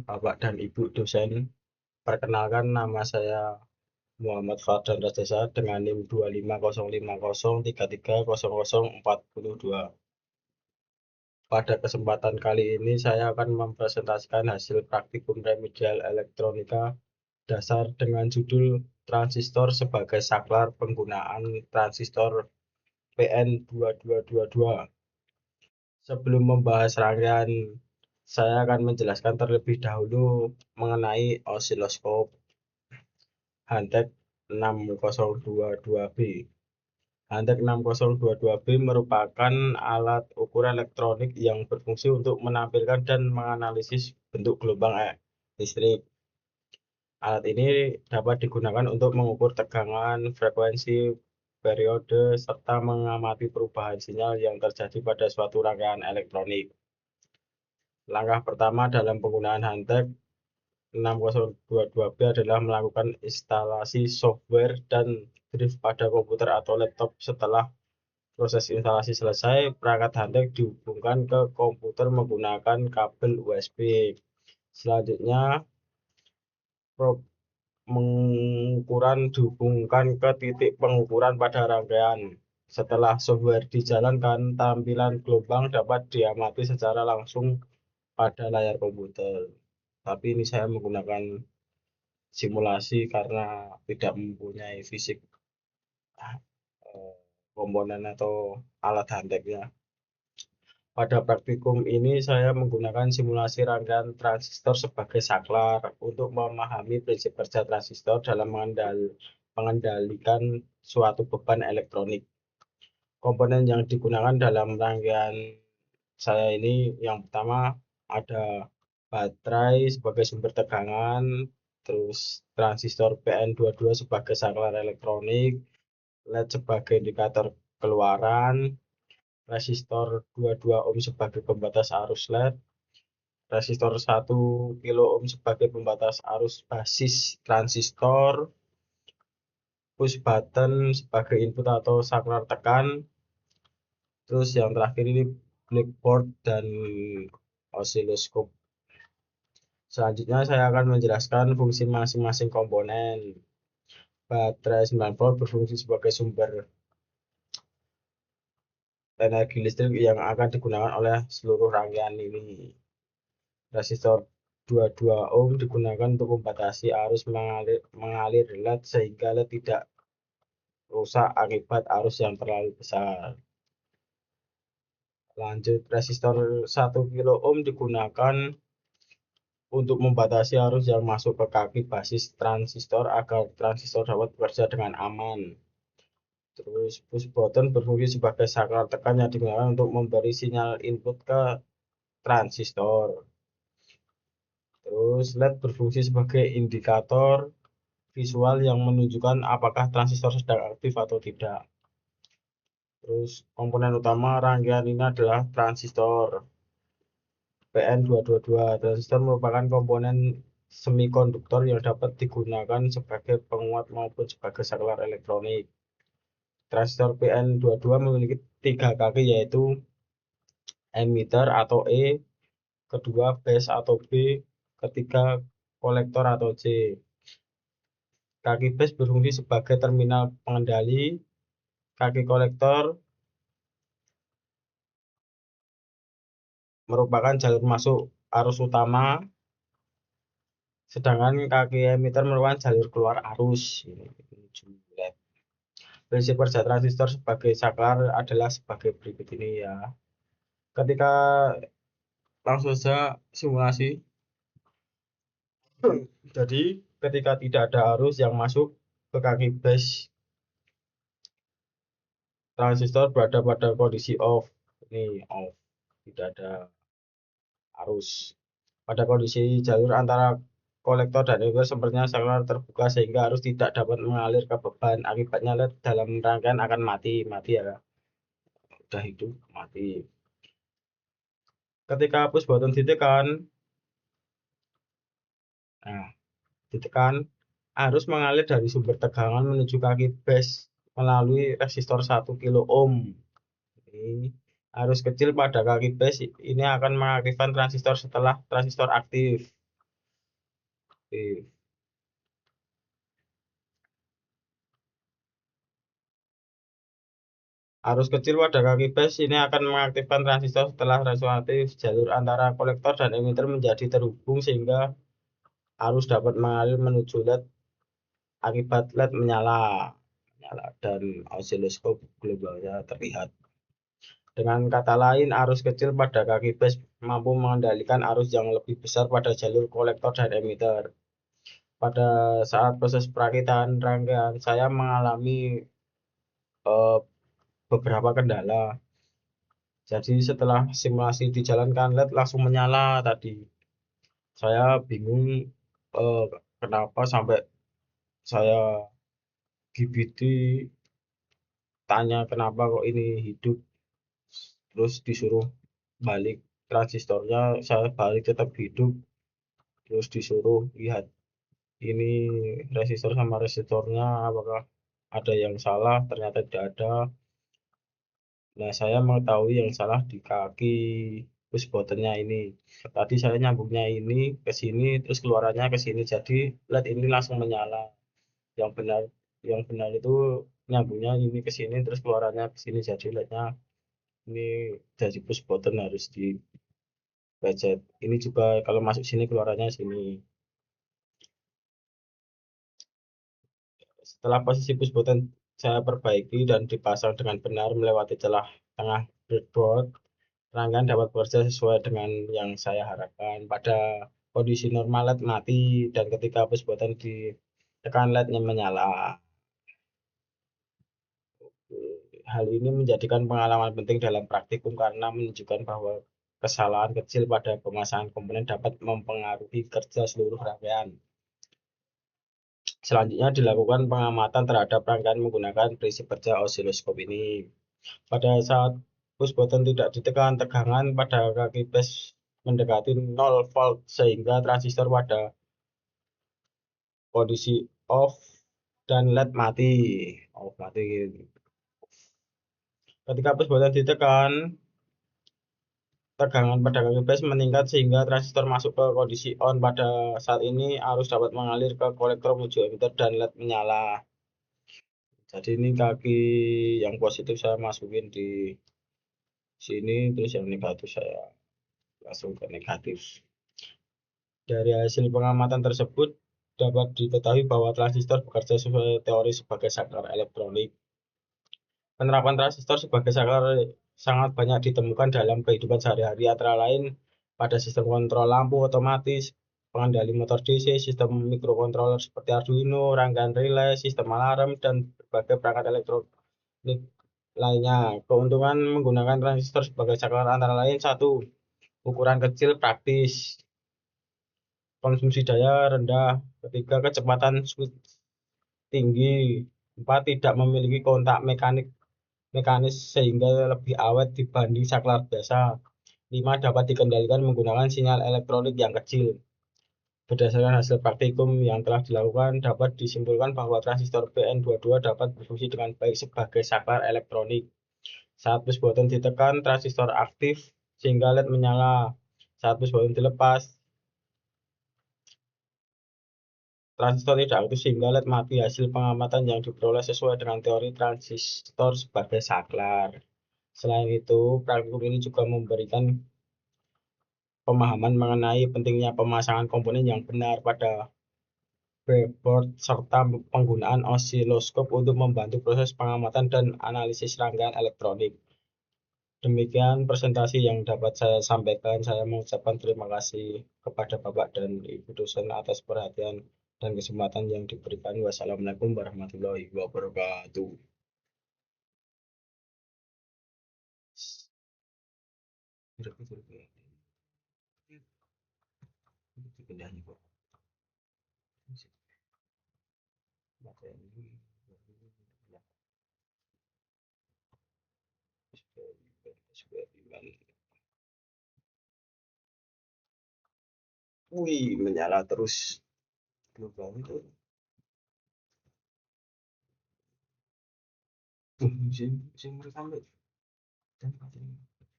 Bapak dan Ibu dosen. Perkenalkan, nama saya Muhammad Fadlan Rajasa dengan NIM 2505033004042. Pada kesempatan kali ini saya akan mempresentasikan hasil praktikum remedial elektronika dasar dengan judul transistor sebagai saklar penggunaan transistor PN2222. Sebelum membahas rangkaian, saya akan menjelaskan terlebih dahulu mengenai osiloskop Hantek 6022B. Hantek 6022B merupakan alat ukur elektronik yang berfungsi untuk menampilkan dan menganalisis bentuk gelombang listrik. Alat ini dapat digunakan untuk mengukur tegangan, frekuensi, periode, serta mengamati perubahan sinyal yang terjadi pada suatu rangkaian elektronik. Langkah pertama dalam penggunaan Hantek 6022B adalah melakukan instalasi software dan drive pada komputer atau laptop. Setelah proses instalasi selesai, perangkat Hantek dihubungkan ke komputer menggunakan kabel USB. Selanjutnya, pengukuran dihubungkan ke titik pengukuran pada rangkaian. Setelah software dijalankan, tampilan gelombang dapat diamati secara langsung pada layar komputer. Tapi ini saya menggunakan simulasi karena tidak mempunyai fisik komponen atau alat Hanteknya. Pada praktikum ini saya menggunakan simulasi rangkaian transistor sebagai saklar untuk memahami prinsip kerja transistor dalam mengendalikan suatu beban elektronik. Komponen yang digunakan dalam rangkaian saya ini yang pertama ada baterai sebagai sumber tegangan, terus transistor PN22 sebagai saklar elektronik, LED sebagai indikator keluaran, resistor 22 ohm sebagai pembatas arus LED, resistor 1 kilo ohm sebagai pembatas arus basis transistor, push button sebagai input atau saklar tekan, terus yang terakhir ini blackboard dan osiloskop. Selanjutnya saya akan menjelaskan fungsi masing-masing komponen. Baterai 9 volt berfungsi sebagai sumber energi listrik yang akan digunakan oleh seluruh rangkaian ini. Resistor 22 ohm digunakan untuk membatasi arus mengalir LED sehingga LED tidak rusak akibat arus yang terlalu besar. Lanjut, resistor 1 kilo ohm digunakan untuk membatasi arus yang masuk ke kaki basis transistor agar transistor dapat bekerja dengan aman. Terus push button berfungsi sebagai saklar tekan yang digunakan untuk memberi sinyal input ke transistor. Terus LED berfungsi sebagai indikator visual yang menunjukkan apakah transistor sedang aktif atau tidak. Terus komponen utama rangkaian ini adalah transistor PN222. Transistor merupakan komponen semikonduktor yang dapat digunakan sebagai penguat maupun sebagai saklar elektronik. Transistor PN22 memiliki 3 kaki, yaitu emitter atau E, kedua base atau B, ketiga kolektor atau C. Kaki base berfungsi sebagai terminal pengendali, kaki kolektor merupakan jalur masuk arus utama, sedangkan kaki emitter merupakan jalur keluar arus. Prinsip kerja transistor sebagai saklar adalah sebagai berikut ini ya. Ketika langsung saja simulasi. Jadi ketika tidak ada arus yang masuk ke kaki base, transistor berada pada kondisi off. Ini off, tidak ada arus. Pada kondisi jalur antara kolektor dan emitter sepertinya saklar terbuka sehingga arus tidak dapat mengalir ke beban. Akibatnya LED dalam rangkaian akan mati ya. Udah hidup mati. Ketika push button ditekan, arus mengalir dari sumber tegangan menuju kaki base melalui resistor 1 kilo ohm. Ini arus kecil pada kaki base ini akan mengaktifkan transistor setelah transistor aktif. aktif. Arus kecil pada kaki bus ini akan mengaktifkan transistor setelah resonansi aktif jalur antara kolektor dan emitter menjadi terhubung sehingga arus dapat mengalir menuju LED akibat LED menyala, dan osiloskop globalnya terlihat. Dengan kata lain, arus kecil pada kaki bus mampu mengendalikan arus yang lebih besar pada jalur kolektor dan emitter. Pada saat proses perakitan rangkaian, saya mengalami eh, beberapa kendala. Jadi setelah simulasi dijalankan LED langsung menyala tadi. Saya bingung eh, kenapa sampai saya GBT tanya kenapa kok ini hidup, terus disuruh balik transistornya, saya balik tetap hidup, terus disuruh lihat ini resistor sama resistornya apakah ada yang salah, ternyata tidak ada. Nah, saya mengetahui yang salah di kaki push buttonnya ini. Tadi saya nyambungnya ini ke sini, terus keluarannya ke sini, jadi LED ini langsung menyala. Yang benar, yang benar itu nyambungnya ini ke sini, terus keluarannya ke sini, jadi LED-nya ini dari push button harus di budget. Ini juga kalau masuk sini keluarannya sini. Setelah posisi push button saya perbaiki dan dipasang dengan benar melewati celah tengah breadboard, rangkaian dapat bekerja sesuai dengan yang saya harapkan. Pada kondisi normal LED mati dan ketika push button ditekan LED-nya menyala. Hal ini menjadikan pengalaman penting dalam praktikum karena menunjukkan bahwa kesalahan kecil pada pemasangan komponen dapat mempengaruhi kerja seluruh rangkaian. Selanjutnya dilakukan pengamatan terhadap rangkaian menggunakan prinsip kerja osiloskop ini. Pada saat push button tidak ditekan, tegangan pada kaki bus mendekati 0 volt sehingga transistor pada kondisi off dan LED mati. Off mati. Ketika push button ditekan, tegangan pada kaki bus meningkat sehingga transistor masuk ke kondisi on. Pada saat ini arus dapat mengalir ke kolektor menuju emitter dan LED menyala. Jadi ini kaki yang positif saya masukin di sini, terus yang negatif saya langsung ke negatif. Dari hasil pengamatan tersebut dapat diketahui bahwa transistor bekerja sesuai teori sebagai saklar elektronik. Penerapan transistor sebagai saklar sangat banyak ditemukan dalam kehidupan sehari-hari, antara lain pada sistem kontrol lampu otomatis, pengendali motor DC, sistem mikrokontroler seperti Arduino, rangkaian relay, sistem alarm, dan berbagai perangkat elektronik lainnya. Keuntungan menggunakan transistor sebagai saklar antara lain: satu, ukuran kecil praktis, konsumsi daya rendah, ketiga, kecepatan switch tinggi, empat, tidak memiliki kontak mekanis sehingga lebih awet dibanding saklar biasa, lima, dapat dikendalikan menggunakan sinyal elektronik yang kecil. Berdasarkan hasil praktikum yang telah dilakukan, dapat disimpulkan bahwa transistor PN22 dapat berfungsi dengan baik sebagai saklar elektronik. Saat push button ditekan, transistor aktif sehingga LED menyala. Saat push button dilepas, transistor tidak aktif sehingga LED mati. Hasil pengamatan yang diperoleh sesuai dengan teori transistor sebagai saklar. Selain itu, praktikum ini juga memberikan pemahaman mengenai pentingnya pemasangan komponen yang benar pada breadboard serta penggunaan osiloskop untuk membantu proses pengamatan dan analisis rangkaian elektronik. Demikian presentasi yang dapat saya sampaikan. Saya mengucapkan terima kasih kepada Bapak dan Ibu dosen atas perhatian dan kesempatan yang diberikan. Wassalamualaikum warahmatullahi wabarakatuh. Wih, menyala terus. Global itu. Sing rekam, Mbak.